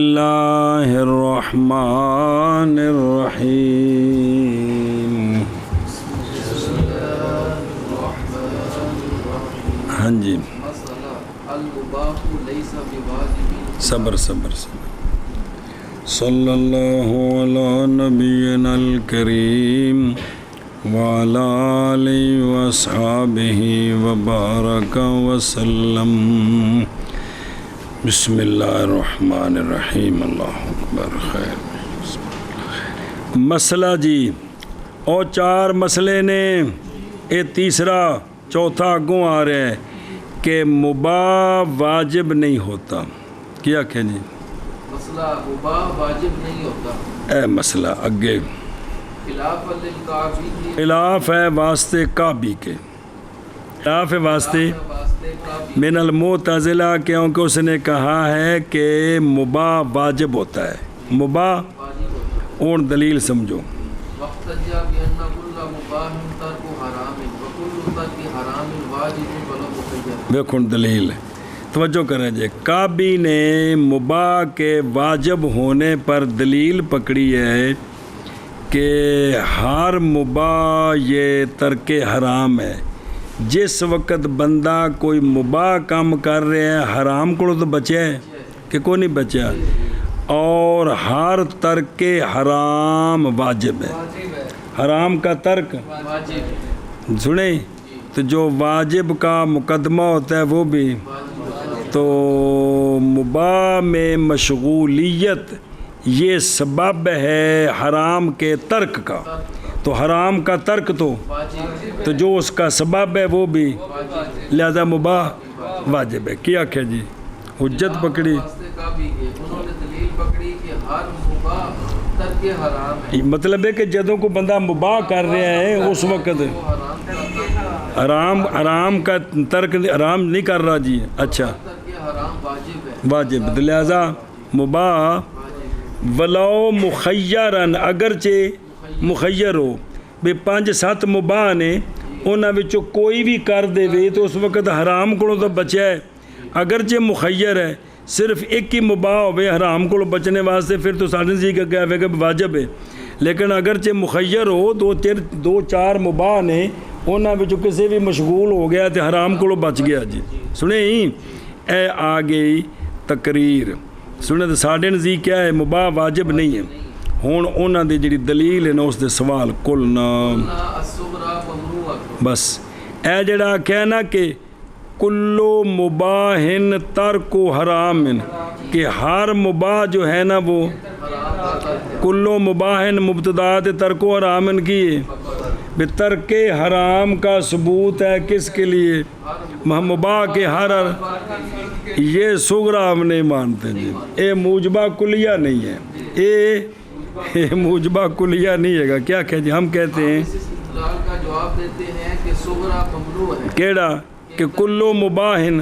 اللہ الرحمن الرحیم۔ ہاں جی، صبر صبر صبر۔ صلی اللہ علی نبینا الکریم وعلی آلہ واصحابہ وبارک وسلم۔ بسم اللہ الرحمن الرحیم۔ اللہ اکبر۔ خیر مسئلہ جی، اور چار مسئلے نے، یہ تیسرا چوتھا اگوں آ رہا ہے کہ مباح واجب نہیں ہوتا۔ کیا کہ جی مسئلہ مباح واجب نہیں ہوتا، اے مسئلہ اگے خلاف ہے واسطے کعبی کے، خلاف ہے واسطے من المعتزلہ، کیونکہ اس نے کہا ہے کہ مباح واجب ہوتا ہے۔ مباح اور دلیل سمجھو۔ دیکھو دلیل توجہ کریں جی، کعبی نے مباح کے واجب ہونے پر دلیل پکڑی ہے کہ ہر مباح یہ ترک حرام ہے۔ جس وقت بندہ کوئی مباح کام کر رہے ہیں، حرام کو تو بچے ہے کہ کوئی نہیں بچا، اور ہر ترک حرام واجب ہے۔ حرام کا ترک سنیں تو جو واجب کا مقدمہ ہوتا ہے وہ بھی، تو مباح میں مشغولیت یہ سبب ہے حرام کے ترک کا، تو حرام کا ترک تو جو اس کا سبب ہے وہ بھی، لہذا مباح واجب ہے۔ کیا کہ جی حجت پکڑی، مطلب ہے کہ جدوں کو بندہ مباح کر رہا ہے اس وقت حرام کا ترک حرام نہیں کر رہا جی، اچھا واجب، لہذا مباح ولو مخیرن، اگرچہ مخیر ہو بھی 5-7 مباح نے، انہاں وچوں کوئی بھی کر دے وے تو اس وقت حرام کو تو بچا ہے۔ اگرچہ مخیر ہے، صرف ایک ہی مباح ہوئے حرام کو بچنے واسطے، پھر تو سارے جی کا کیا کہ واجب ہے۔ لیکن اگرچہ مخیر ہو، 2-4 مباح نے، انہاں وچوں کسی بھی مشغول ہو گیا تو حرام کو بچ گیا جی۔ سنیں اے آ گئی تقریر، سنیں تو ساڑھے نزدیک کیا ہے مباح واجب نہیں ہے۔ ہون انہاں دی جڑی دلیل ہے نا اس دے سوال قلنا، بس اے جڑا کہنا کہ کلو مباحن ترک حرام، کہ ہر مباح جو ہے نا وہ کلو مباحن مبتدات ترک حرام کی ہے، ترک حرام کا ثبوت ہے کس کے لیے؟ مباح کے ہر، یہ صغرا ہم نہیں مانتے جی، اے موجبہ کلیہ نہیں ہے، اے موجبہ کلیہ نہیں ہے گا۔ کیا کہ جی ہم کہتے ہیں کا جواب دیتے ہیں کہ صغرا ممنوع ہے، کیڑا کہ کلو مباحن،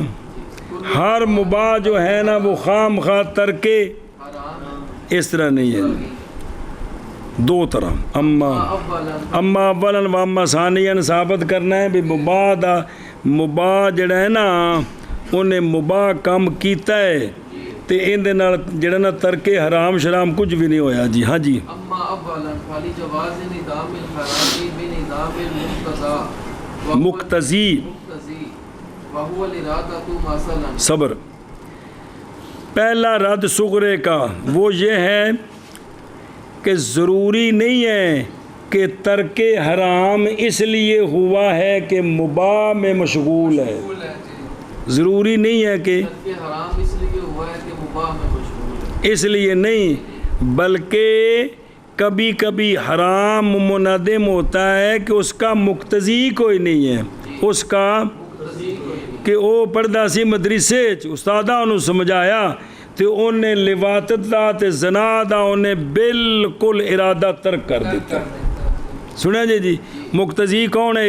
ہر مباح جو ہے نا وہ خام خواہ ترکے، اس طرح نہیں ہے، دو طرح، اما اولا و اما ثانیا ثابت کرنا ہے بھی مباح جڑا ہے نا انہیں مباح کم کیتا ہے تے ان دے نال جڑا نا ترک حرام شرام کچھ بھی نہیں ہویا جی۔ ہاں جی، اما اولا فالی جواز نظام الحرامی بنظام المقتضی مقتضی وهو الارادۃ مثلا۔ صبر، پہلا رد صغرے کا وہ یہ ہے کہ ضروری نہیں ہے کہ ترک حرام اس لیے ہوا ہے کہ مباح میں مشغول ہے، ضروری نہیں ہے کہ ترک حرام اس لیے ہوا ہے کہ مباح میں مشغول ہے، اس لیے نہیں، بلکہ کبھی کبھی حرام منادم ہوتا ہے کہ اس کا مقتضی کوئی نہیں ہے، اس کا کہ وہ پڑھدا سی مدرسے استادہ انہوں سمجھایا تو انہیں لواتت دا تے زنا دا انہیں بالکل ارادہ ترک کر دیتا۔ سنیں جی مقتضی کون ہے؟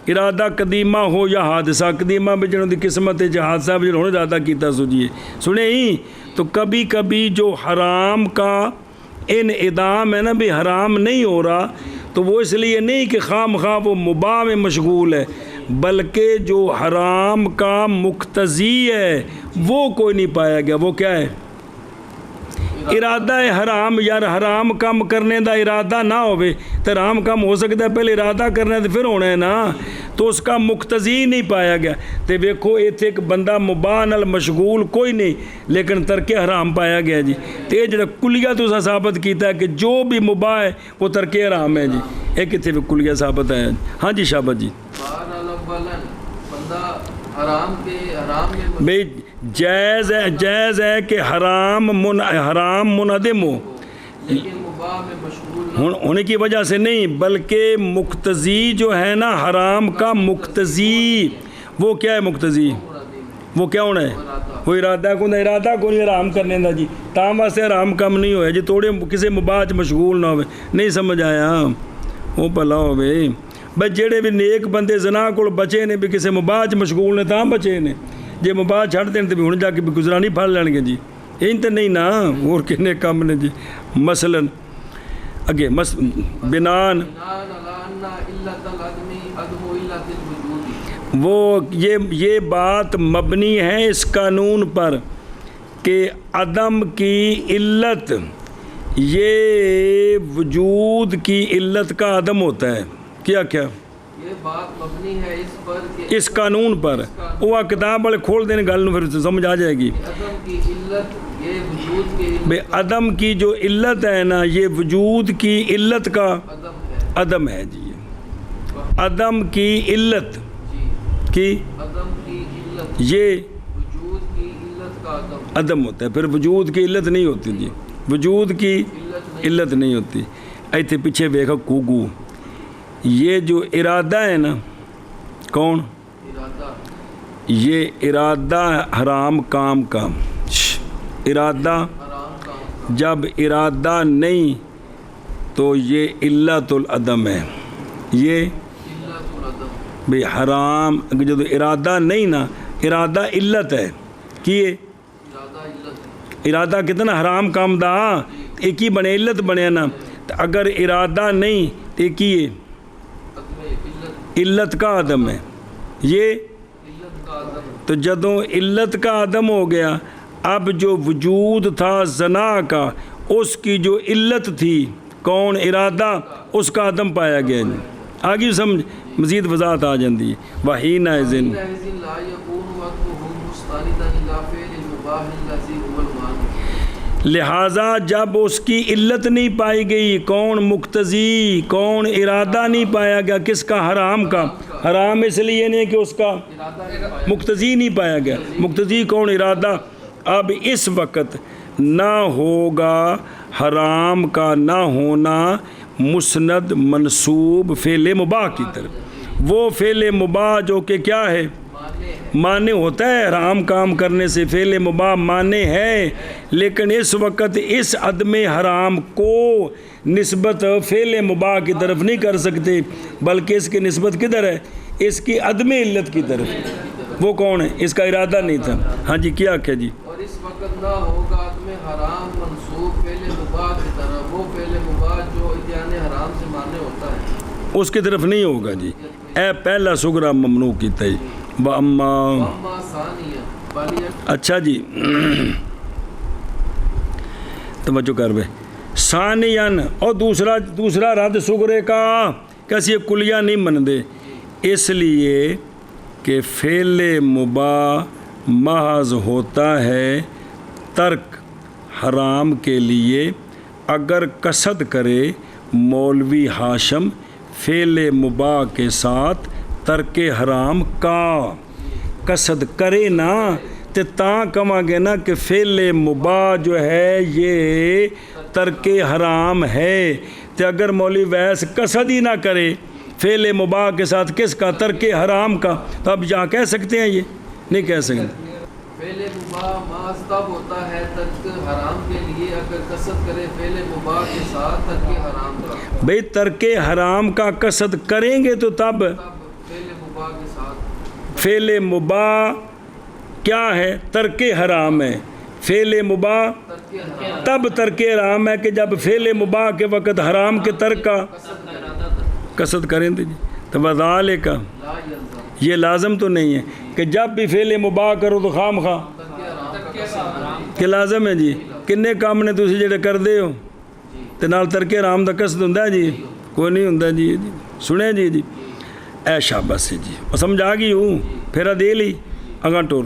ارادہ قدیمہ ہو یا حادثہ، قدیمہ بھی جنہوں دی قسمت ہے، حادثہ بھی جنہوں نے ارادہ کیتا سوچیے۔ سنیں تو کبھی کبھی جو حرام کا انعدام ہے نا بھی حرام نہیں ہو رہا، تو وہ اس لیے نہیں کہ خواہ مخواہ وہ مباح میں مشغول ہے، بلکہ جو حرام کا مقتضی ہے وہ کوئی نہیں پایا گیا۔ وہ کیا ہے؟ ارادہ ہے حرام یار حرام کام کرنے دا ارادہ نہ ہوئے تو حرام کام ہو سکتا ہے پہلے ارادہ کرنا ہے تو پھر ہونا ہے نا تو اس کا مقتضی نہیں پایا گیا تو ویکھو ایتھے ایک بندہ مباح نال مشغول کوئی نہیں لیکن ترک حرام پایا گیا جی تو یہ جڑا کلیہ تو ثابت کیتا ہے کہ جو بھی مباح ہے وہ ترک حرام ہے جی ایک اتھے بھی کلیہ ثابت ہے ہاں جی شابت جی بندہ حرام میں بھئی جائز ہے کہ حرام منعدم ہو لیکن مباح میں مشغول ہونے کی وجہ سے نہیں بلکہ مقتضی جو ہے نا حرام کا مقتضی وہ کیا ہے مقتضی وہ کیا ہونا ہے وہ ارادہ کو نہیں حرام کرنے دا جی تاں واسطے حرام کم نہیں ہوئے جی توڑے کسی مباح مشغول نہ ہوئے نہیں سمجھ آیا وہ بھلا ہوئے بھئی جڑے بھی نیک بندے زنا کو بچے نے بھی کسی مباح مشغول نے تاں بچے نے جے مباح چھڑ دیں تو بھی ہن جا کے بھی گزرانی پھڑ لین گے جی این تو نہیں نا اور کنے کم نے جی مثلا اگے بنان وہ یہ بات مبنی ہے اس قانون پر کہ عدم کی علت یہ وجود کی علت کا عدم ہوتا ہے کیا یہ بات مبنی ہے اس پر کہ اس قانون پر وہ کتاب والے کھول دینے گل پھر سمجھ آ جائے گی عدم کی علت یہ وجود کی بے عدم کی جو علت ہے نا یہ وجود کی علت کا عدم ہے جی عدم کی علت کی عدم کی علت یہ وجود کی علت کا عدم ہوتا ہے پھر وجود کی علت نہیں ہوتی جی وجود کی علت نہیں ہوتی ایتھے پیچھے دیکھو کوگو یہ جو ارادہ ہے نا کون یہ ارادہ حرام کام کا ارادہ جب ارادہ نہیں تو یہ علت العدم ہے یہ بھئی حرام جب ارادہ نہیں نا ارادہ علت ہے کیے ارادہ کتنا حرام کام دا ایک ہی بنے علت بنے نا اگر ارادہ نہیں تو ایک ہی علت کا عدم ہے یہ تو جدوں علت کا عدم ہو گیا اب جو وجود تھا زنا کا اس کی جو علت تھی کون ارادہ اس کا عدم پایا گیا جی آگے سمجھ مزید وضاحت آ جاندی ہے وحین ازن لہٰذا جب اس کی علت نہیں پائی گئی کون مقتضی کون ارادہ نہیں پایا گیا کس کا حرام کا حرام اس لیے نہیں کہ اس کا مقتضی نہیں پایا گیا مقتضی کون ارادہ اب اس وقت نہ ہوگا حرام کا نہ ہونا مسند منسوب فعل مباح کی طرف وہ فعل مباح جو کہ کیا ہے مانے ہوتا ہے حرام کام کرنے سے فعل مباح مانے ہے لیکن اس وقت اس عدم حرام کو نسبت فعل مباح کی طرف نہیں کر سکتے بلکہ اس کی نسبت کدھر ہے اس کی عدم علت کی طرف وہ کون ہے اس کا ارادہ نہیں تھا ہاں جی کیا کیا جی اور اس وقت نہ ہوگا عدم حرام منسوب فعل مباح کی طرف وہ فعل مباح جو اتیان حرام سے مانے ہوتا ہے اس کی طرف نہیں ہوگا جی اے پہلا سغرا ممنوع کی تئی اچھا جی توجہ کر بے ثانیاً اور دوسرا رد سغرے کا کیسی یہ کلیہ نہیں من دے اس لیے کہ فعل مباح محض ہوتا ہے ترک حرام کے لیے اگر قصد کرے مولوی ہاشم فعل مباح کے ساتھ ترک حرام کا قصد کرے نا تو تاں کہاں گے نا کہ فعل مباح جو ہے یہ ترک حرام ہے تو اگر مولوی ویس قصد ہی نہ کرے فعل مباح کے ساتھ کس کا ترک حرام کا تو اب یہاں کہہ سکتے ہیں یہ نہیں کہہ سکتے فعل مباح محض تب ہوتا ہے ترک حرام کے لیے اگر قصد کرے فعل مباح کے ساتھ ترک حرام کا بھئی ترک حرام کا قصد کریں گے تو تب فعل مباح کے ساتھ فعل مباح کیا ہے ترک حرام ہے فعل مباح تب ترک حرام ہے کہ جب فعل مباح کے وقت حرام کے ترک کا قصد کریں دے جی تو وذالک یہ لازم تو نہیں ہے کہ جب بھی فعل مباح کرو تو خام خواہ کہ لازم ہے جی ਕਿੰਨੇ ਕੰਮ ਨੇ ਤੁਸੀਂ ਜਿਹੜੇ ਕਰਦੇ ਹੋ ਤੇ ਨਾਲ ਤਰਕੇ ਹਰਾਮ ਦਾ ਕਸਦ ਹੁੰਦਾ ਜੀ? ਕੋਈ ਨਹੀਂ ਹੁੰਦਾ ਜੀ। ਸੁਣਿਆ ਜੀ? ਐ ਸ਼ਾਬਾਸ਼ ਜੀ, ਉਹ ਸਮਝ ਆ ਗਈ ਹੂੰ। ਫੇਰ ਦੇ ਲਈ ਅਗਾਂ ਟੋਰ।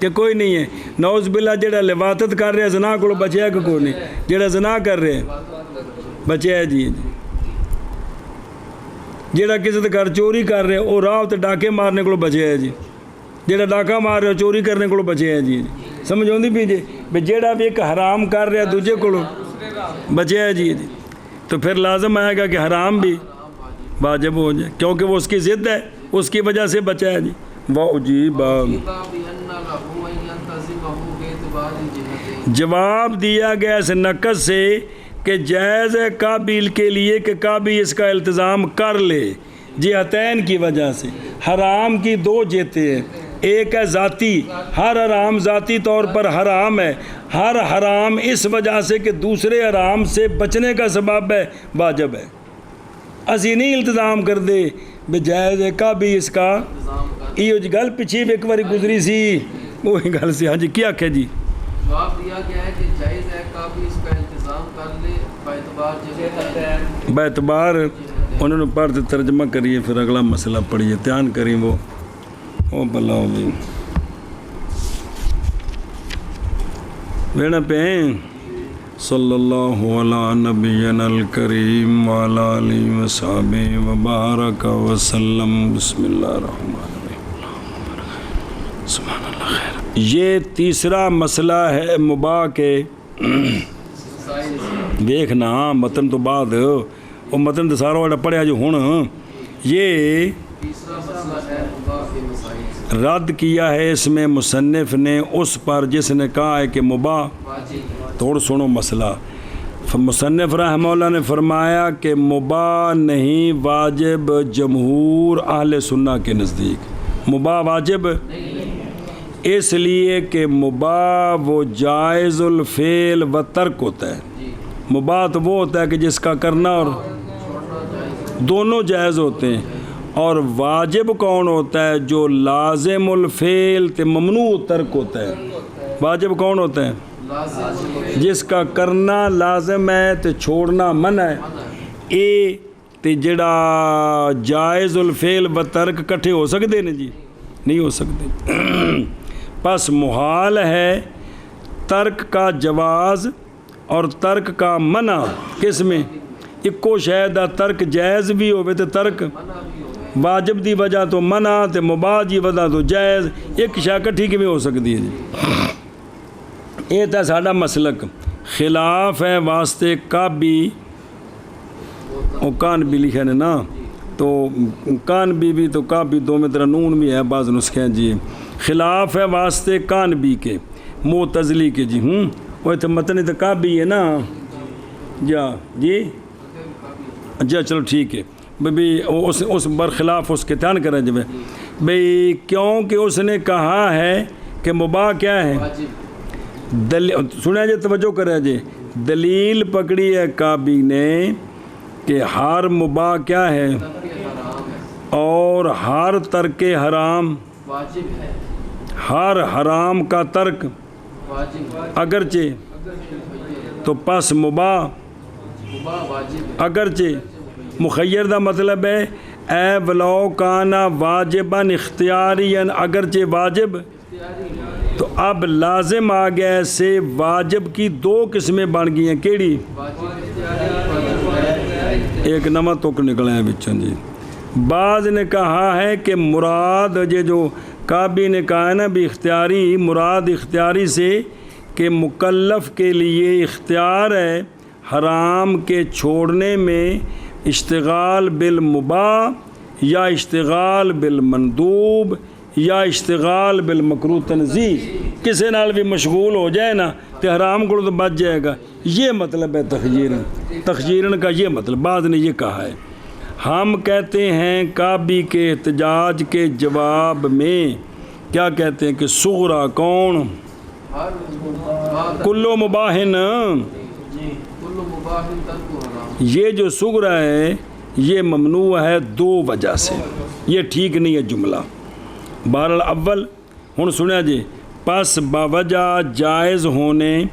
کہ کوئی نہیں ہے. نعوذ باللہ جڑا لواطت کر رہا زنا کو بچیا کہ کوئی نہیں, جڑا زنا کر رہے بچیا ہے جی. جڑا کسی کے گھر چوری کر رہے وہ راہ تے ڈاکے مارنے کو بچیا ہے جی. جڑا ڈاکہ مار رہے چوری کرنے کو بچیا ہے جی. سمجھ آتی پی جی بھائی جڑا بھی ایک حرام کر رہا دوجے کو بچیا ہے جی. تو پھر لازم آئے گا کہ حرام بھی واجب ہو جائے کیونکہ وہ اس کی ضد ہے, اس کی وجہ سے بچا ہے جی. جواب دیا گیا اس نقص سے کہ جائز ہے قابل کے لیے کہ قابل اس کا التزام کر لے جہتین کی وجہ سے. حرام کی دو جہتیں ہیں, ایک ہے ذاتی, ہر حرام ذاتی طور پر حرام ہے. ہر حرام اس وجہ سے کہ دوسرے حرام سے بچنے کا سبب ہے واجب ہے. اسی نہیں التزام کر دے بجائز ہے قابل اس کا. یہ گل پیچھے بھی ایک بار گزری سی وہی گل سی. ہاں جی کیا آخیا جی؟ جواب دیا گیا ہے کہ جائز ہے قابل اس کا التزام کر لے با اعتبار انہوں نے پڑھ کے ترجمہ کریے پھر اگلا مسئلہ پڑھیے دھیان کریں وہ بلا ہو بھی بینا پہ صلی اللہ علی نبینا الکریم وعلی آلہ وصحبہ وبارک وسلم. بسم اللہ الرحمن الرحیم. سبحان اللہ خیر. یہ تیسرا مسئلہ ہے مباح کے. دیکھنا متن تو بعد وہ متن تو سارا والا پڑھیا جو ہوں یہ رد کیا ہے اس میں مصنف نے اس پر جس نے کہا ہے کہ مباح. توڑ سنو مسئلہ. مصنف رحمہ اللہ نے فرمایا کہ مباح نہیں واجب جمہور اہل سنت کے نزدیک. مباح واجب اس لیے کہ مباح وہ جائز الفعل و ترک ہوتا ہے. مباح تو وہ ہوتا ہے کہ جس کا کرنا اور دونوں جائز ہوتے ہیں, اور واجب کون ہوتا ہے جو لازم الفعل تے ممنوع ترک ہوتا ہے. واجب کون ہوتا ہے جس کا کرنا لازم ہے تے چھوڑنا منع ہے. اے تے جڑا جائز الفعل و ترک کٹھے ہو سکتے ہیں جی؟ نہیں ہو سکتے. پس محال ہے ترک کا جواز اور ترک کا منع. کس میں؟ اکو شاید ترک جائز بھی ہوئے تو ترک واجب دی وجہ تو منع تے مباح دی وجہ تو جائز. ایک شاہ کٹھی کی میں ہو سکتی ہے جی. یہ تھا ساڈا مسلک. خلاف ہے واسطے کعبی اور کان بھی لکھے نے نا, تو کان بھی تو کعبی دو میں طرح نون بھی ہے بعض نسخے جی. خلاف ہے واسطے کان بھی کے معتزلی کے جی. وہ تو متن تو کعبی ہے نا جی. اچھا چلو ٹھیک ہے بھائی اس برخلاف اس کے دھیان کریں جب بھائی کیونکہ اس نے کہا ہے کہ مباح کیا ہے. سنیں جی توجہ کریں جی. دلیل پکڑی ہے کعبی نے کہ ہر مباح کیا ہے اور ہر ترک حرام ہر حرام کا ترک اگرچہ تو پس مباح اگرچہ مخیر دا مطلب ہے اے ولو کانا واجباً اختیاریاً اگرچہ واجب. تو اب لازم آ گیا سے واجب کی دو قسمیں بن گئی ہیں. کیڑی؟ ایک نواں تک نکلے ہیں بچوں جی. بعض نے کہا ہے کہ مراد یہ جو کعبی نے کہا ہے نا بھی اختیاری, مراد اختیاری سے کہ مکلف کے لیے اختیار ہے حرام کے چھوڑنے میں اشتغال بالمباح یا اشتغال بالمندوب یا اشتغال بالمکروہ تنزیہ. کسی نال بھی مشغول ہو جائے نا تو حرام کو تو بچ جائے گا. یہ مطلب ہے تخجیرن کا یہ مطلب. بعض نے یہ کہا ہے. ہم کہتے ہیں کعبی کے احتجاج کے جواب میں کیا کہتے ہیں کہ صغرا کون کلو مباحن, یہ جو صغرا ہے یہ ممنوع ہے دو وجہ سے. یہ ٹھیک نہیں ہے جملہ. بہرحال اول ہن سنیا جی. پس باوجہ جائز ہونے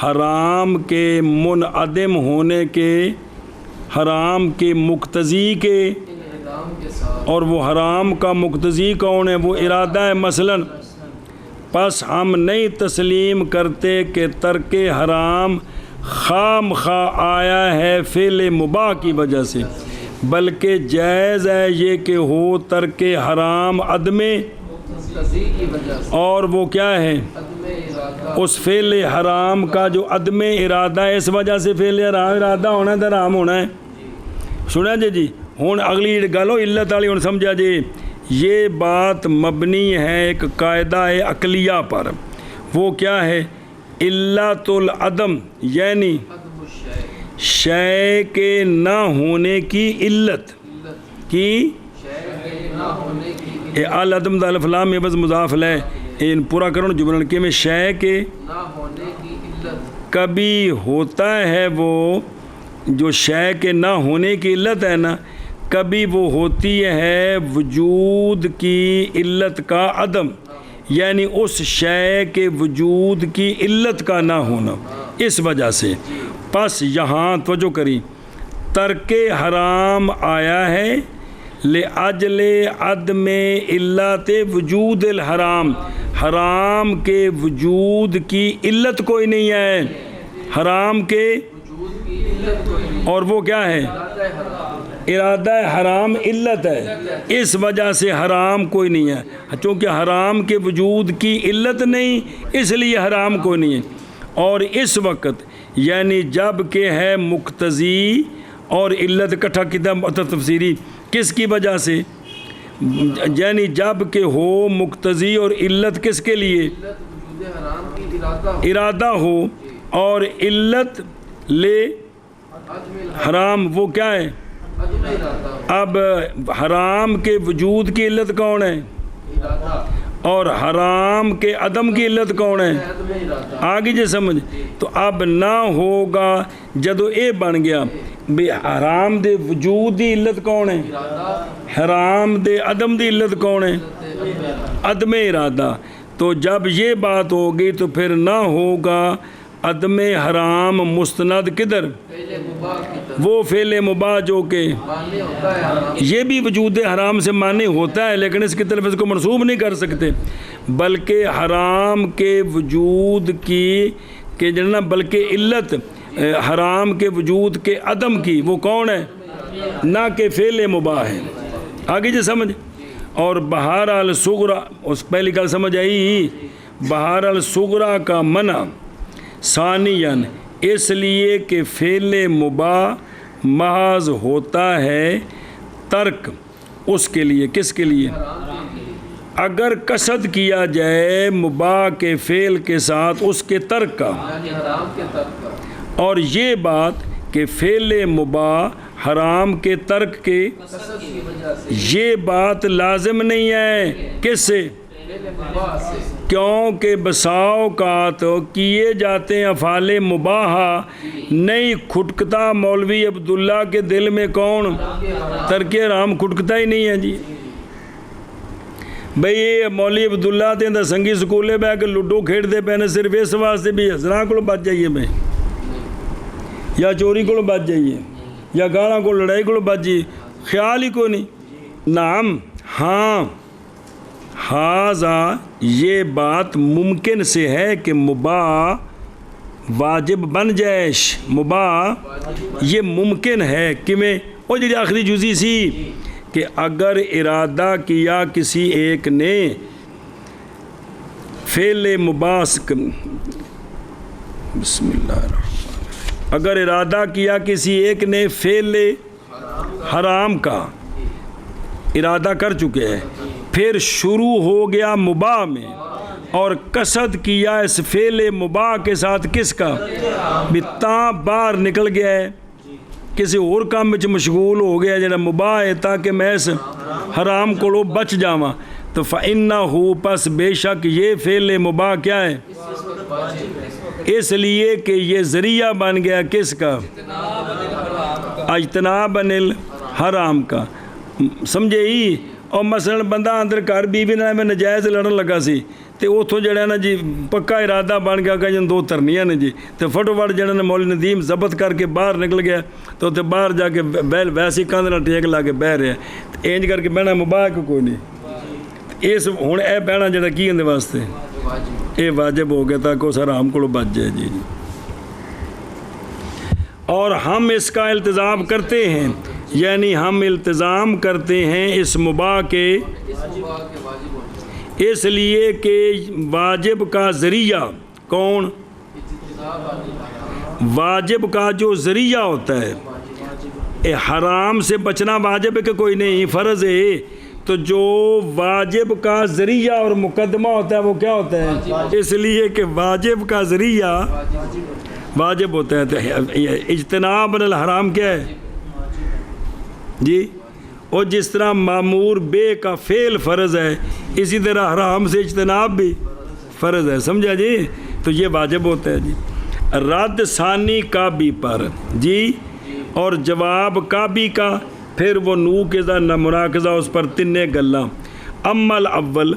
حرام کے منعدم ہونے کے حرام کے مقتضی کے, اور وہ حرام کا مقتضی کون ہے؟ وہ ارادہ ہے. مثلا پس ہم نہیں تسلیم کرتے کہ ترک حرام خام خواہ آیا ہے فعل مباح کی وجہ سے، بلکہ جائز ہے یہ کہ ہو ترک حرام عدم مقتضی کی وجہ سے، اور وہ کیا ہے عدم ارادہ، اس فعل حرام کا جو عدم ارادہ ہے، اس وجہ سے فعل حرام ارادہ ہونا ہے تو حرام ہونا ہے. سنا جی ہوں اگلی گل ہو علت والی، ہوں سمجھا جی. یہ بات مبنی ہے ایک قاعدہ عقلیہ پر. وہ کیا ہے؟ علت العدم، یعنی عدم الشیء، شے کے نہ ہونے کی علت کی شیء کے نہ ہونے کی العدم دا الف لام میں بس مضاف ہے. ان پورا کرو جملہ کے میں شے کے نہ ہونے کی علت، کبھی ہوتا ہے وہ جو شے کے نہ ہونے کی علت ہے نا، کبھی وہ ہوتی ہے وجود کی علت کا عدم، یعنی اس شے کے وجود کی علت کا نہ ہونا. اس وجہ سے پس یہاں توجہ کری، ترک حرام آیا ہے لأجل عدم علت وجود الحرام، حرام کے وجود کی علت کوئی نہیں ہے، حرام کے وجود کی علت کوئی نہیں، اور وہ کیا ہے؟ ارادہ حرام، ارادہ حرام علت ہے، اس وجہ سے حرام کوئی نہیں ہے. چونکہ حرام کے وجود کی علت نہیں، اس لیے حرام کوئی نہیں ہے. اور اس وقت یعنی جب کہ ہے مقتضی اور علت اکٹھا کتاب تفسیری، کس کی وجہ سے؟ یعنی جب کہ ہو مقتضی اور علت کس کے لیے؟ علت وجود حرام کی ارادہ ہو، ارادہ ہو، اور علت لے عدم حرام وہ کیا ہے؟ عدم ارادہ ہو، اب حرام کے وجود کی علت کون ہے؟ ارادہ، اور حرام کے عدم کی علت کون ہے؟ عدم ارادہ، آگے جی سمجھ. تو اب نہ ہوگا جدو اے بن گیا بھی حرام دے وجود دی علت کون ہے؟ ارادہ، حرام دے عدم دی علت کون ہے؟ عدم ارادہ، عدم ارادہ. تو جب یہ بات ہوگی تو پھر نہ ہوگا عدم حرام مستند کدھر؟ پہلے مباح کی طرف وہ فعل مباح جو کہ مانع ہوتا ہے حرام، یہ بھی وجود حرام سے معنی ہوتا ہے، لیکن اس کی طرف اس کو منسوب نہیں کر سکتے، بلکہ حرام کے وجود کی کہ جننا بلکہ علت حرام کے وجود کے عدم کی وہ کون ہے؟ نہ کہ فعل مباح ہے. آگے جی سمجھ. اور بہرحال صغرا، اس پہلی گل سمجھ آئی، بہرحال صغرا کا منع ثانیاً اس لیے کہ فعل مباح محض ہوتا ہے ترک اس کے لیے، کس کے لیے؟ اگر قصد کیا جائے مباح کے فعل کے ساتھ اس کے ترک کا، یعنی حرام کے ترک کا، اور یہ بات کہ فعل مباح حرام کے ترک کے، قصد کی وجہ سے، یہ بات لازم نہیں ہے. کس سے؟ پہلے مباح سے، کیونکہ بسا اوقات کیے جاتے ہیں افعال مباحہ، نہیں کھٹکتا مولوی عبداللہ کے دل میں کون؟ ترک حرام کھٹکتا ہی نہیں ہے جی. بھئی یہ مولوی عبداللہ تے دا سنگی سکولے بہ کے لڈو کھیڑ دے پہنے صرف اس واسطے بھی حضراں کو بچ جائیے میں، یا چوری کو بچ جائیے، یا گالاں کو لڑائی کو بچ جائیے، خیال ہی کوئی نہیں. نعم ہاں، ہاذا یہ بات ممکن سے ہے کہ مباح واجب بن جائے، مباح یہ ممکن ہے کہ میں وہ جی آخری جزی سی کہ اگر ارادہ کیا کسی ایک نے فعل مباح، بسم اللہ الرحمن الرحیم، اگر ارادہ کیا کسی ایک نے فعل حرام کا ارادہ کر چکے ہیں، پھر شروع ہو گیا مباح میں اور قصد کیا اس فعل مباح کے ساتھ کس کا؟ بتاں باہر نکل گیا ہے، کسی اور کام میں مشغول ہو گیا جڑا مباح ہے تاکہ میں اس حرام کو بچ جاواں، تو فَإِنَّهُ پس بے شک یہ فعل مباح کیا ہے؟ اس لیے کہ یہ ذریعہ بن گیا کس کا؟ اجتناب الحرام کا. سمجھے ہی. اور مثلا بندہ اندر گھر بیوی نال میں نجائز لڑن لگا سی تے اوتھوں جڑا نا جی پکا ارادہ بن گیا کہ جن دو ترنیاں نے جی، تے فٹو فٹ جڑا نا مولوی ندیم ضبط کر کے باہر نکل گیا تو تے باہر جا کے بیل ویسی کاندھ نال ٹیک لا کے بہ رہا ہے، اینج کر کے بہنا مباح کوئی نہیں. اس ہن اے بہنا جڑا کی اندے واسطے یہ واجب ہو گیا تاکہ اس حرام کو بچ جائے جی اور ہم اس کا التزام کرتے ہیں یعنی ہم التزام کرتے ہیں اس مباح کے اس لیے کہ واجب کا ذریعہ کون واجب کا جو ذریعہ ہوتا ہے حرام سے بچنا واجب ہے کہ کوئی نہیں فرض ہے تو جو واجب کا ذریعہ اور مقدمہ ہوتا ہے وہ کیا ہوتا ہے اس لیے کہ واجب کا ذریعہ واجب ہوتا ہے تو اجتناب الحرام کیا ہے جی اور جس طرح معمور بے کا فعل فرض ہے اسی طرح حرام سے اجتناب بھی فرض ہے سمجھا جی تو یہ واجب ہوتا ہے جی رد ثانی کعبی پر جی اور جواب کعبی کا پھر وہ نو کے ذا نہ مراکزہ اس پر تنے گلاں عمل اول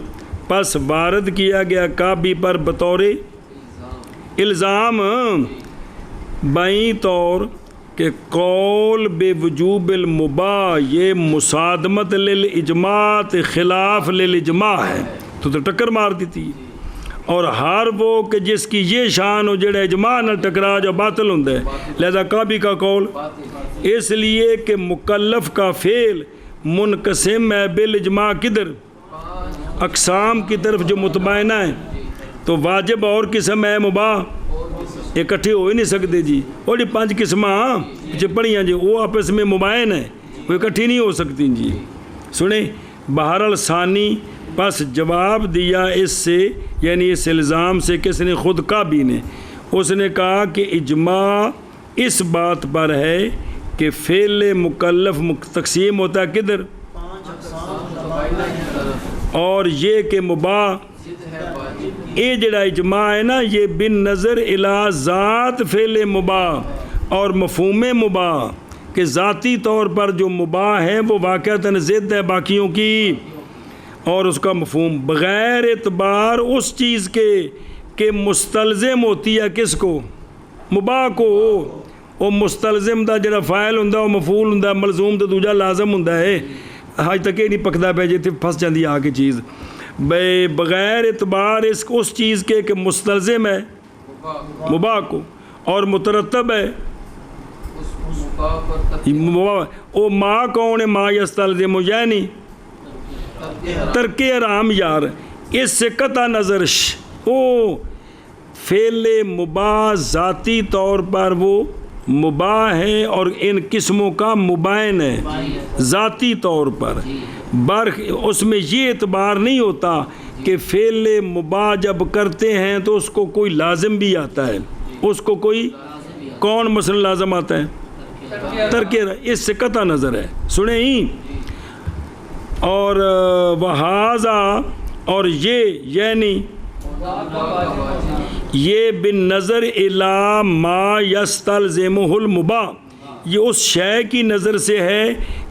پس وارد کیا گیا کعبی پر بطور الزام بائیں طور کہ قول بے وجوب المباح یہ مصادمت للاجماع خلاف للاجماع ہے تو ٹکر مار دیتی اور ہر وہ کہ جس کی یہ شان ہو جڑا اجماع نہ ٹکرا جو باطل ہوں ہے لہذا کعبی کا قول اس لیے کہ مکلف کا فعل منقسم ہے بالاجماع کدھر اقسام کی طرف جو متبینہ ہے تو واجب اور قسم ہے مباح اکٹھے ہو ہی نہیں سکتے جی اور یہ 5 قسماں جو پڑھیاں جی وہ آپس میں مبائن ہیں وہ اکٹھی نہیں ہو سکتی جی سنیں بہرحال ثانی پس جواب دیا اس سے یعنی اس الزام سے کس نے خود کعبی نے اس نے کہا کہ اجماع اس بات پر ہے کہ فعل مکلف تقسیم ہوتا ہے کدھر اور یہ کہ مباح یہ جڑا اجماع ہے نا یہ بن نظر الی ذات فعل مباح اور مفہوم مباح کہ ذاتی طور پر جو مباح ہے وہ واقعتاً ضد ہے باقیوں کی اور اس کا مفہوم بغیر اعتبار اس چیز کے کہ مستلزم ہوتی ہے کس کو مباح کو وہ مستلزم دا جڑا فاعل ہوندا وہ مفعول ہوندا ملزوم تو دوجا لازم ہوندا ہے حج تک یہ نہیں پکدا پیا جی پھنس جاندی آ کے چیز بے بغیر اعتبار اس چیز کے کہ مستلزم ہے مباح کو اور مترتب ہے وہ ما کون ہے ما یستلزم یعنی ترک حرام یار اس سے قطع نظر او فعل مباح ذاتی طور پر وہ مباح ہے اور ان قسموں کا مبین ہے ذاتی طور پر برخ اس میں یہ اعتبار نہیں ہوتا کہ فعل مباح جب کرتے ہیں تو اس کو کوئی لازم بھی آتا ہے اس کو کوئی کون مثلا لازم آتا ہے ترک اس سے قطع نظر ہے سنیں ہی اور وہذا اور یہ یعنی یہ بن نظر الی ما یستلزمہ المباح یہ اس شے کی نظر سے ہے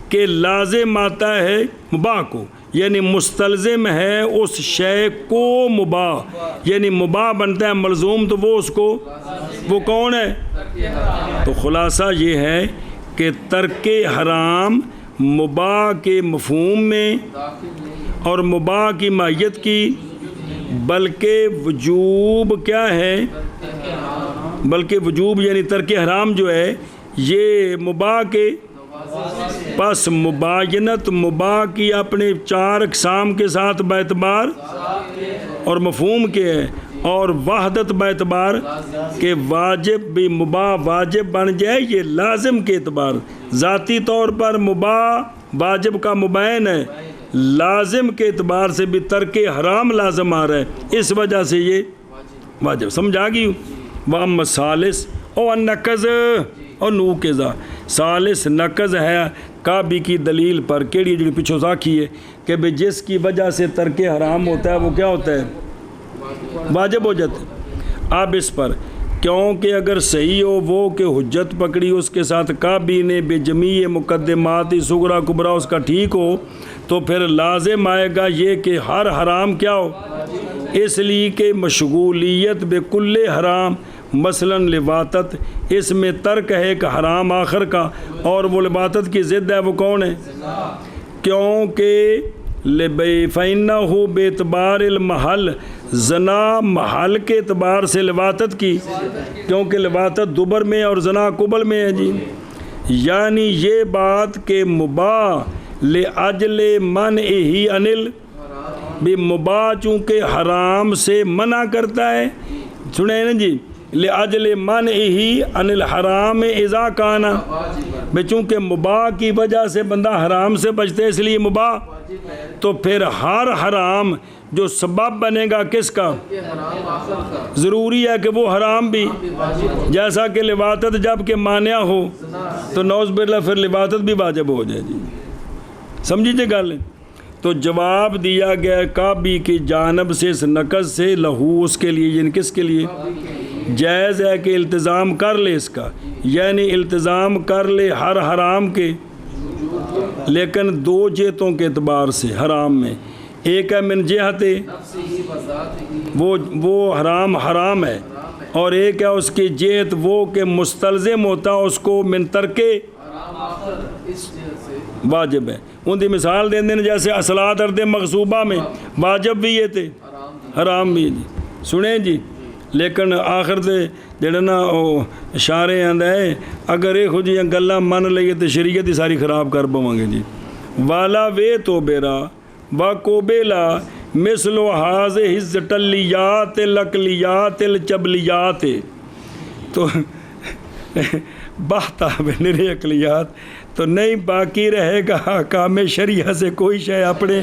کہ لازم آتا ہے مباح کو یعنی مستلزم ہے اس شے کو مباح یعنی مباح بنتا ہے ملزوم تو وہ اس کو وہ کون ہے تو خلاصہ یہ ہے کہ ترک حرام مباح کے مفہوم میں اور مباح کی ماہیت کی بلکہ وجوب کیا ہے بلکہ وجوب یعنی ترک حرام جو ہے یہ مباح کے پس مباینت مباح کی اپنے 4 اقسام کے ساتھ باعتبار اور مفہوم کے ہے اور وحدت باعتبار کہ واجب بھی مباح واجب بن جائے یہ لازم کے اعتبار ذاتی طور پر مباح واجب کا مبین ہے لازم کے اعتبار سے بھی ترک حرام لازم آ رہا ہے اس وجہ سے یہ واجب سمجھا گئی وَأَمَّا الثَّالِثُ او النقض اور نو کے ذا ثالث نقض ہے کعبی کی دلیل پر کیڑی جو پیچھو ساکھی ہے کہ بھئی جس کی وجہ سے ترک حرام ہوتا ہے وہ کیا ہوتا ہے واجب ہو جاتا ہے اب اس پر کیونکہ اگر صحیح ہو وہ کہ حجت پکڑی اس کے ساتھ کعبی نے بے جمیع مقدمات صغرا کبرا اس کا ٹھیک ہو تو پھر لازم آئے گا یہ کہ ہر حرام کیا ہو اس لیے کہ مشغولیت بکل حرام مثلا لباطت اس میں ترک ہے ایک حرام آخر کا اور وہ لباطت کی ضد ہے وہ کون ہے کیونکہ لبئی فَإِنَّهُ بِاعْتِبَارِ المحل، زنا محل کے اعتبار سے لواطت کی، کیونکہ لواطت دبر میں اور زنا قبل میں ہے جی. یعنی یہ بات کہ مباح لأجل منعہ انل، بھی مباح چونکہ حرام سے منع کرتا ہے، سنیں نا جی، لأجل منعہ عن الحرام اذا کانا، بے چونکہ مباح کی وجہ سے بندہ حرام سے بچتے اس لیے مباح، تو پھر ہر حرام جو سبب بنے گا کس کا، ضروری ہے کہ وہ حرام بھی، جیسا کہ لواطت جب کہ مانع ہو تو نعوذ باللہ پھر لواطت بھی واجب ہو جائے جی. سمجھیے گل. تو جواب دیا گیا کعبی کی جانب سے اس نقض سے لہو، اس کے لیے، یعنی کس کے لیے جائز ہے کہ التزام کر لے اس کا، یعنی التزام کر لے ہر حرام کے، لیکن دو جہتوں کے اعتبار سے حرام میں. ایک ہے من جہت وہ حرام ہے، اور ایک ہے اس کی جہت وہ کہ مستلزم ہوتا اس کو من ترکے واجب ہے. ان کی مثال دیں دیں جیسے اصلاۃ ارد مغصوبہ میں واجب بھی یہ تھے حرام بھی جی. سنیں جی، لیکن آخر تے جڑا نا وہ اشارے آندا ہے اگر یہ خود جیاں گلاں من لئیے تو شریعت ہی ساری خراب کر پواں گے جی. والا وے تو بیرا و کوبیلا مثل هذه الزٹلیات الاقلیات الجبلیات، تو بہتا بنرے اقلیات تو نہیں باقی رہے گا احکام شریعہ سے کوئی شے اپنے،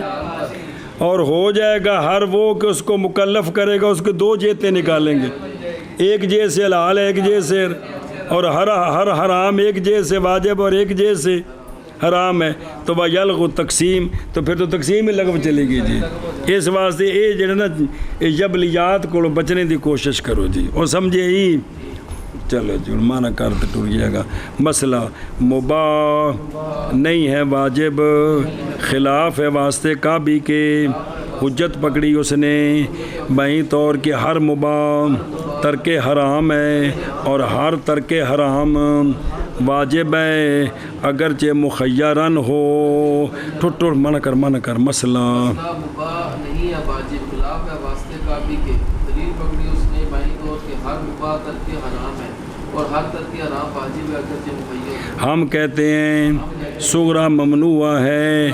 اور ہو جائے گا ہر وہ کہ اس کو مکلف کرے گا اس کے دو جہتیں نکالیں گے، ایک جیسے حلال ہے ایک جیسے، اور ہر حرام ایک جیسے واجب اور ایک جیسے حرام ہے. تو وہ یلغ تقسیم، تو پھر تو تقسیم ہی لغو چلے گی جی. اس واسطے یہ جڑا نا جبلیات کو بچنے دی کوشش کرو جی، اور سمجھے ہی چلو جی مانا کر تو ٹر گیا گا. مسئلہ مباح نہیں ہے واجب، خلاف ہے واسطے کعبی کے، حجت پکڑی اس نے بہی طور کہ ہر مباح ترک حرام ہے، اور ہر ترک حرام واجب ہے اگرچہ مخیرن ہو. ٹھٹ منع کر مسئلہ مباح نہیں ہے واجب، خلاف ہے واسطے کعبی کے، دلیل پکڑی اس نے بائیں طور کہ ہر مباح ترک حرام ہے اور ہر ترک حرام واجب ہے اگرچہ مخیر. ہم کہتے ہیں صغرا ممنوع ہے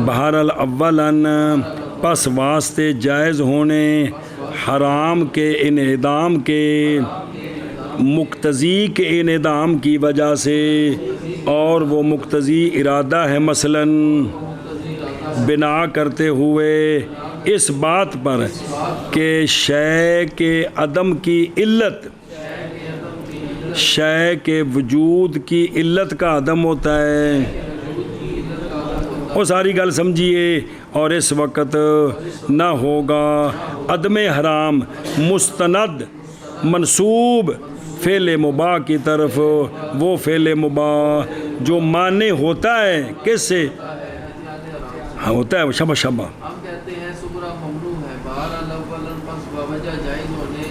بہرحال اولاً، پس واسطے جائز ہونے حرام کے انعدام کے، مقتضی کے انعدام کی وجہ سے، اور وہ مقتضی ارادہ ہے مثلاً بنا کرتے ہوئے اس بات پر کہ شے کے عدم کی علت، شے کے وجود کی علت کا عدم ہوتا ہے. وہ ساری گل سمجھیے. اور اس وقت نہ ہوگا عدم حرام مستند منسوب فعل مباح کی طرف، وہ فعل مباح جو معنی ہوتا ہے کس سے ہوتا ہے شبہ ہم کہتے ہیں صغرا ممنوع ہے بہرحال اولاً، پس بوجہ جائز ہونے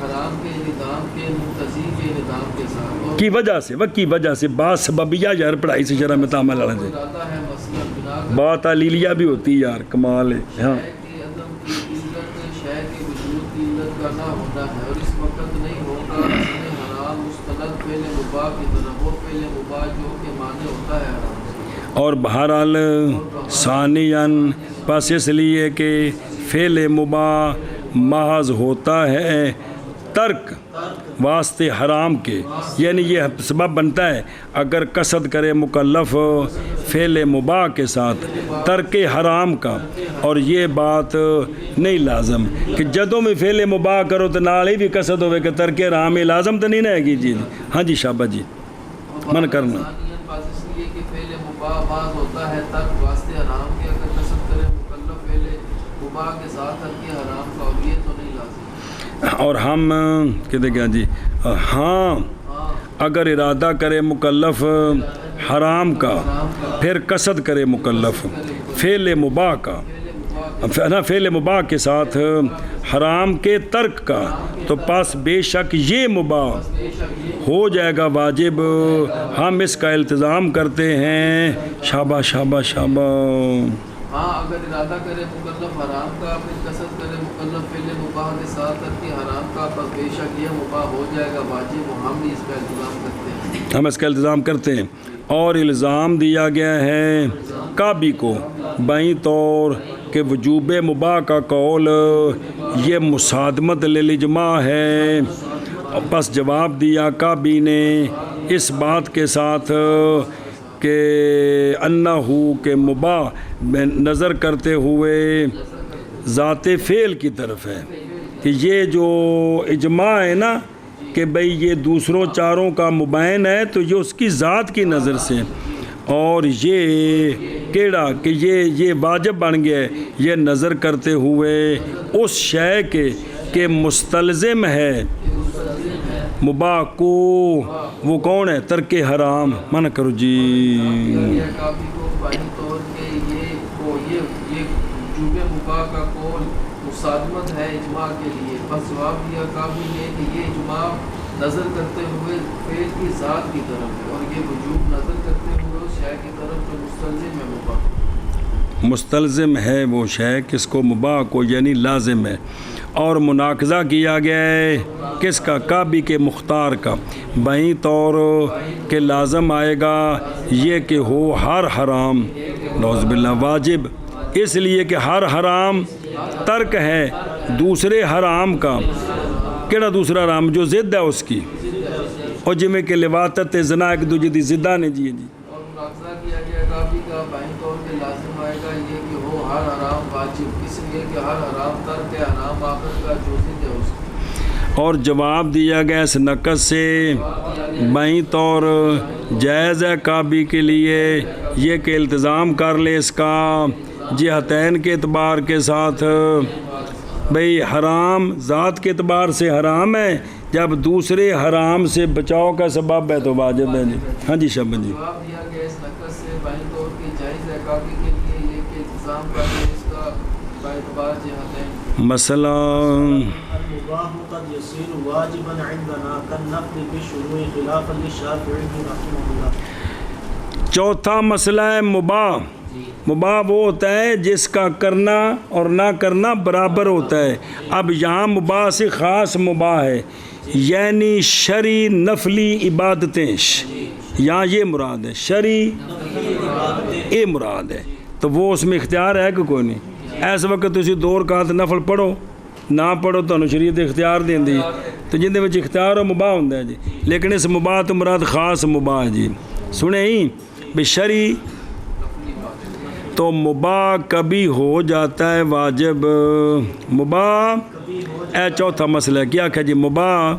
حرام کے انعدام کے، مقتضی کے انعدام کے ساتھ کی وجہ سے، کی وجہ سے بات سببیہ یار پڑھائی سے شرح میں تعامل آنا چاہیے، بات تعلیلیہ بھی ہوتی ہے یار، کمال ہے. ہاں شے کے وجود کی علت کا نہ ہونا ہے، اور اس وقت نہیں ہوگا حرام مستند فعل مباح کی طرف، وہ فعل مباح جو کہ معنی ہوتا ہے حرام. اور بہرحال ثانیاً پس اس لیے کہ فعل مباح محض ہوتا ہے ترک واسطے حرام کے، یعنی یہ سبب بنتا ہے اگر قصد کرے مکلف فعل مباح کے ساتھ ترک حرام کا، اور یہ بات نہیں لازم کہ جدوں میں فعل مباح کرو تو نال ہی بھی قصد ہوئے کہ ترک حرام لازم تو نہیں رہے گی جی. ہاں جی شابہ جی من کرنا. اس لیے کہ فعل مباح بعض ہوتا ہے ترک واسطے حرام کے، اگر قصد کرے مکلف فعل مباح کے ساتھ ترک حرام کا، اور یہ تو نہیں لازم. اور ہم کہتے کیا جی، ہاں اگر ارادہ کرے مکلف حرام کا، پھر قصد کرے مکلف فعل مباح کا، فعل مباح کے ساتھ حرام کے ترک کا، تو پس بے شک یہ مباح ہو جائے گا واجب. ہم اس کا التزام کرتے ہیں. شابہ شابہ شابہ. ہاں اگر ارادہ کرے مکلف حرام کا پھر قصد کرے مکلف فعل مباح کے ساتھ ترک حرام کا پس بے شک یہ مباح ہو جائے گا واجب، ہم بھی اس کا التزام کرتے ہیں. ہم اس کا التزام کرتے ہیں. اور الزام دیا گیا ہے کعبی کو بائیں طور کہ وجوب مباح کا قول یہ مصادمت للاجماع ہے. پس جواب دیا کعبی نے اس بات کے ساتھ کہ انہو کہ مباح نظر کرتے ہوئے ذات فعل کی طرف ہے، کہ یہ جو اجماع ہے نا کہ بھئی یہ دوسروں چاروں کا مبین ہے تو یہ اس کی ذات کی نظر سے، اور یہ کیڑا کہ یہ واجب بن گیا ہے یہ نظر کرتے ہوئے اس شے کے کہ مستلزم ہے مباح کو. وہ کون ہے؟ ترک حرام. منع کرو جی. یہ کافی کو بائیں طور کہ یہ وجوب مباح کا قول مصادمت ہے اجماع کے لیے. بس جواب دیا کافی نے کہ یہ اجماع نظر کرتے ہوئے فعل کی ذات کی طرف ہے، اور یہ وجوب نظر کرتے ہوئے اس شے کی طرف جو مستلزم ہے مباح. مستلزم ہے وہ شے کس کو؟ مباح کو، یعنی لازم ہے. اور مناقضہ کیا گیا ہے کس کا؟ کعبی کے مختار کا بائیں طور کہ لازم آئے گا یہ کہ ہو ہر حرام نعوذ باللہ واجب، اس لیے کہ ہر حرام ترک ہے دوسرے حرام کا. کیڑا دوسرا حرام؟ جو ضد ہے اس کی، اور جمیں کہ لواطت زنا ایک دوجے دی ضدہ نے. جی اور مناقضہ کیا گیا کافی کا بائیں طور پہ لازم آئے گا یہ کہ ہو ہر حرام واجب، اس لیے کہ ہر حرام ترک ہے حرام آخر کا جو ضد ہے اس کی. اور جواب دیا گیا اس نقص سے بائیں طور جائز ہے کعبی کے لیے یہ کہ التزام کر لے اس کا جہتین کے اعتبار کے ساتھ. بھئی حرام ذات کے اعتبار سے حرام ہے، جب دوسرے حرام سے بچاؤ کا سبب ہے تو واجب ہے. جی ہاں جی شب جی. جواب دیا گیا اس نقص سے بائیں طور کہ جائز ہے کافی کے لیے یہ کہ التزام کر لے اس کا باعتبار جہتین. مسئلہ المباح قد يصير واجبا عندنا كالنفل بالشروع خلافا للشافعي رحمه الله. چوتھا مسئلہ ہے مباح. مباح وہ ہوتا ہے جس کا کرنا اور نہ کرنا برابر ہوتا ہے. اب یہاں مباح سے خاص مباح ہے، یعنی شرعی نفلی عبادتیں، یہاں یہ مراد ہے شرعی یہ مراد ہے. تو وہ اس میں اختیار ہے کہ کوئی نہیں. اس وقت تسی 2 رکعت نفل پڑھو نہ پڑھو تو شریعت اختیار دیندی، تو جن دے وچ اختیار و مباح ہوندا ہے جی. لیکن اس مباح تو مراد خاص مباح ہے جی. سنے ہی بے شرعی تو مباح کبھی ہو جاتا ہے واجب. مباح اے چوتھا مسئلہ ہے. کیا کہ جی مباح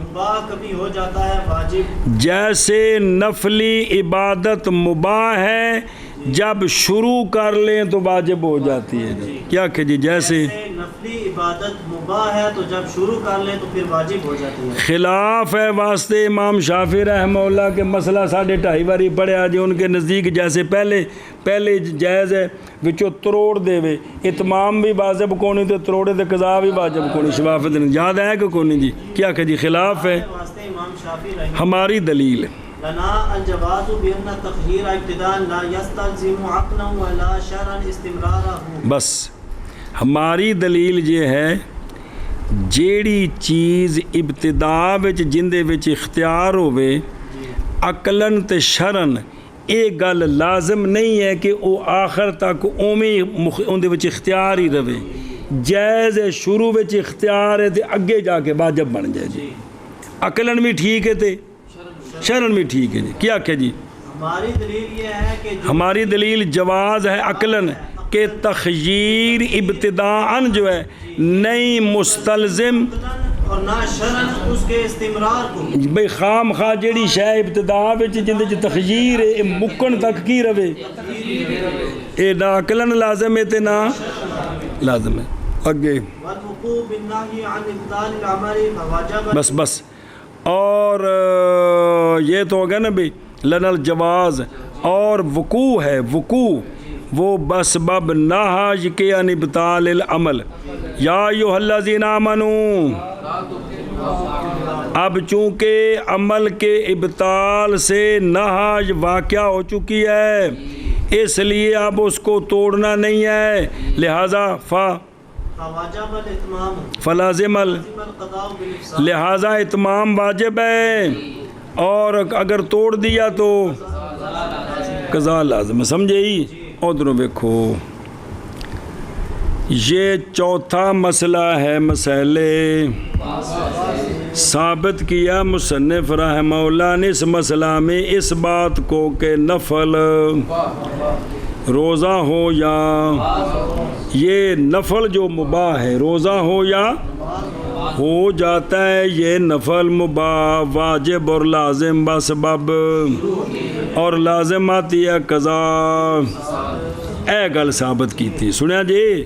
کبھی ہو جاتا ہے واجب. جیسے نفلی عبادت مباح ہے جب شروع کر لیں تو واجب ہو جاتی ہے جی. کیا کہ جی جیسے نفلی عبادت مباح ہے تو جب شروع کر لیں تو پھر واجب ہو جاتی ہے. خلاف ہے واسطے امام شافعی رحمہ اللہ کے مسئلہ 2.5 باری پڑھیا جی. ان کے نزدیک جیسے پہلے جائز ہے وچوں تروڑ دے وے اتمام بھی واجب کونی تو تروڑے دے قضا بھی واجب کونی. شفافت یاد ہے کہ کونی جی. کیا کہ جی خلاف ہے. واسطے امام شافعی رحمہ ہماری دلیل لنا الجواز بأن التخيير ابتداء لا يستلزم عقلا ولا شرعا استمراره. بس ہماری دلیل یہ ہے جیڑی چیز ابتدا وچ جندے وچ اختیار ہوئے عقلاً تے شرعاً یہ گل لازم نہیں ہے کہ وہ آخر تک اوویں اندے وچ اختیار ہی رہے. جائز ہے شروع وچ اختیار ہے تے اگے جا کے واجب بن جائے جی. عقلاً بھی ٹھیک ہے تے شرعاً بھی ٹھیک ہے جی. کیا کہ جی ہماری دلیل یہ ہے کہ ہماری دلیل جواز ہے عقلاً کہ تخییر ابتداءً جو ہے نہیں مستلزم اور نہ شرعاً اس کے استمرار کو. بھئی خام خواہ جیڑی شے ابتدا وچ جندے چ تخییر ہے مکن تک کی رہے اے نہ عقلاً لازم ہے تے نہ لازم ہے. اگے والوقوع بالنهي عن ابطال العمل فواجب. بس اور یہ تو ہوگا نا بھئی لنا الجواز اور وقوع ہے. وقوع وہ بسبب نہی کے ان ابطال العمل. یا ایھا الذین آمنوا، اب چونکہ عمل کے ابطال سے نہی واقعہ ہو چکی ہے اس لیے اب اس کو توڑنا نہیں ہے، لہذا فواجب الاتمام فلازم القضاء بالافساد، لہذا اتمام واجب ہے، اور اگر توڑ دیا تو قضا لازم ہے، سمجھے ہی؟ ادھر دیکھو یہ چوتھا مسئلہ ہے، مسئلے ثابت کیا مصنف رحمہ اللہ نے اس مسئلہ میں اس بات کو کہ نفل روزہ ہو یا یہ نفل جو مباح ہے، روزہ ہو یا ہو جاتا ہے یہ نفل مباح واجب اور لازم بسبب، اور لازم آتی ہے قضا۔ اے گل ثابت کی تھی، سنیا جی؟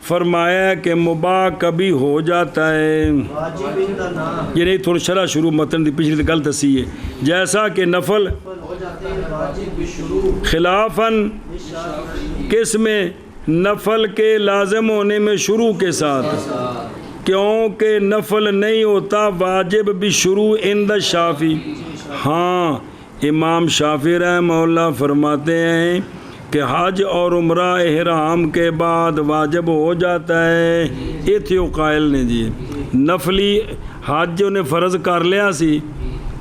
فرمایا کہ مباح کبھی ہو جاتا ہے، واجب اندنا یہ نہیں تھوڑا شرح شروع متن دی پچھلی گل دسی ہے، جیسا کہ نفل ہو جاتے ہیں واجب بشروع خلافاً کس میں؟ نفل کے لازم ہونے میں شروع کے ساتھ، کیونکہ نفل نہیں ہوتا واجب بھی شروع عند شافعی۔ ہاں امام شافعی رحمہ اللہ فرماتے ہیں کہ حج اور عمرہ احرام کے بعد واجب ہو جاتا ہے، ایتھے قائل نے جی نفلی حج انہیں فرض کر لیا سی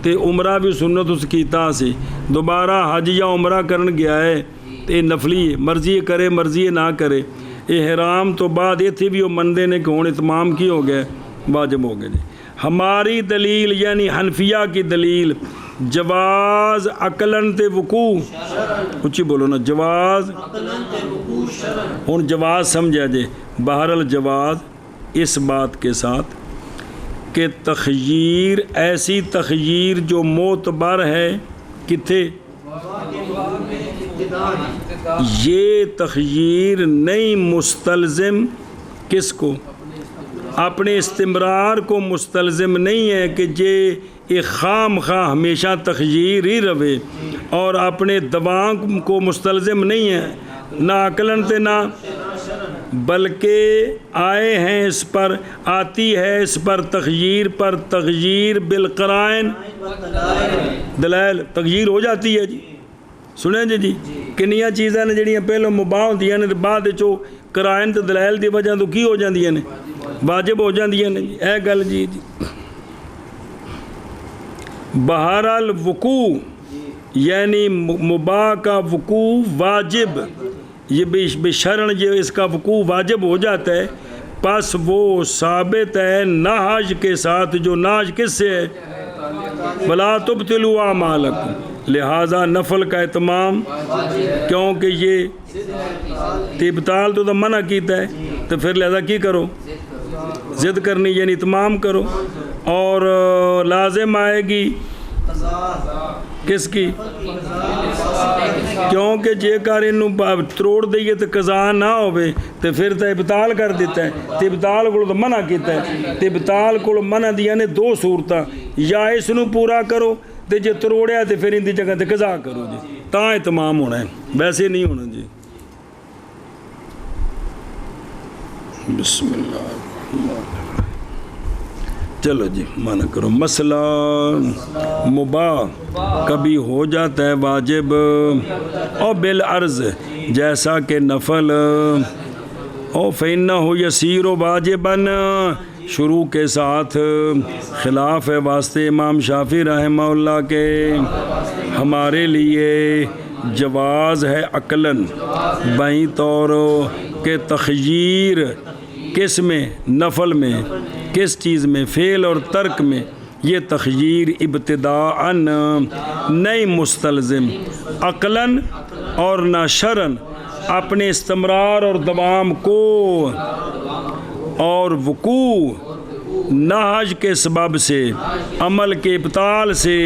تے عمرہ بھی سنت اس کیتا سی، دوبارہ حج یا عمرہ کرن گیا ہے تے نفلی مرضی کرے مرضی نہ کرے، احرام تو بعد ایتھے بھی وہ مندے نے کہ ہون اتمام کی ہو گئے واجب ہو گئے جی۔ ہماری دلیل یعنی حنفیہ کی دلیل جواز عقلاً تے وقوع، اچھی بولو نا، جواز ہوں جواز سمجھا جے، بہرحال جواز اس بات کے ساتھ کہ تخییر ایسی تخییر جو معتبر ہے، کتھے یہ تخییر نہیں مستلزم کس کو؟ اپنے استمرار کو مستلزم نہیں ہے کہ یہ خام خواہ ہمیشہ تخییر ہی رہے، اور اپنے دوام کو مستلزم نہیں ہے، نہ عقلاً تے نہ، بلکہ آئے ہیں اس پر، آتی ہے اس پر تخییر پر تغییر بالقرائن، دلائل تغییر ہو جاتی ہے جی۔ سنیں جی کنیاں چیزاں نے جڑیاں پہلو مباح ہوندیاں نے بعد وچ قرائن تے دلائل دی وجہ تو کی ہو جاندیاں نے؟ واجب ہو جاندیاں نے جی۔ اے گل جی بہرحال وقوع یعنی مباح کا وقوع واجب، یہ بشرن یہ اس کا وقوع واجب ہو جاتا ہے، پس وہ ثابت ہے نہج کے ساتھ، جو نہج کس سے ہے؟ وَلَا تُبْطِلُوا أَعْمَالَكُمْ، لہذا نفل کا اتمام، کیونکہ یہ ابطال تو منع کیتا ہے، تو پھر لہذا کی کرو؟ ضد کرنی یعنی اتمام کرو، اور لازم آئے گی کس کی؟ کیونکہ جے کار انہوں تروڑ دئیے تو قضا نہ ہوئے تو پھر تو ابطال کر دیتا ہے، تو ابطال کو تو منع کیتا ہے، تو ابطال کو منع دیا نے دو صورتاں، یا اس نو پورا کرو تو جے تروڑیا تو پھر ان دی جگہ تو قضا کرو جی، تاں اتمام ہونا ہے، ویسے نہیں ہونا جی۔ بسم اللہ الرحمن الرحیم۔ چلو جی مانا کرو، مسئلہ مباح کبھی ہو جاتا ہے واجب، اور بالعرض جیسا کہ نفل، او فإنہ یسیر واجباً شروع کے ساتھ، خلاف ہے واسطے امام شافعی رحمہ اللہ کے، ہمارے لیے جواز ہے عقلاً بائیں طور کہ تخییر کس میں؟ نفل میں، کس چیز میں؟ فعل اور ترک میں، یہ تخییر ابتداءً نہیں مستلزم عقلاً اور نہ شرعاً، اپنے استمرار اور دوام کو اور وقوع نہج کے سبب سے، عمل کے ابطال سے،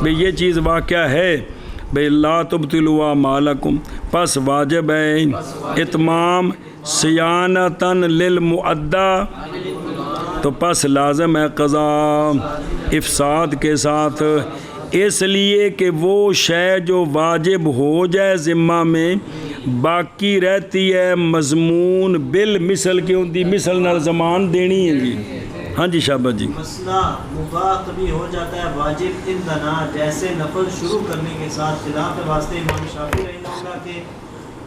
بھئی یہ چیز واقعہ ہے، بھئی لا تبطلوا اعمالکم، پس واجب ہے اتمام صیانتاً للمؤدّی، تو پس لازم ہے قضا افساد کے ساتھ، اس لیے کہ وہ شے جو واجب ہو جائے ذمہ میں باقی رہتی ہے مضمون بالمثل کی ہوتی، مثل نال زمان دینی ہے جی۔ ہاں جی شابہ جی۔ مسئلہ مباح کبھی ہو جاتا ہے واجب اندنا، جیسے نفل شروع کرنے کے ساتھ، خلاف واسطے امام شافعی رحمہ اللہ لکھا کہ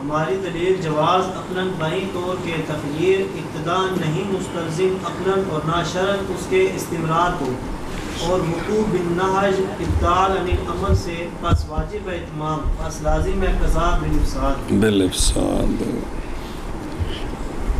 ہماری دلیل جواز عقلاً بائیں طور کے تخییر ابتداء نہیں مستلزم عقلاً اور نہ شرط اس کے استمرار کو، اور وقوع بالنہج ابدال عن العمل سے پس واجب ہے اتمام، پس لازم ہے قضا بالافساد۔ بالافساد۔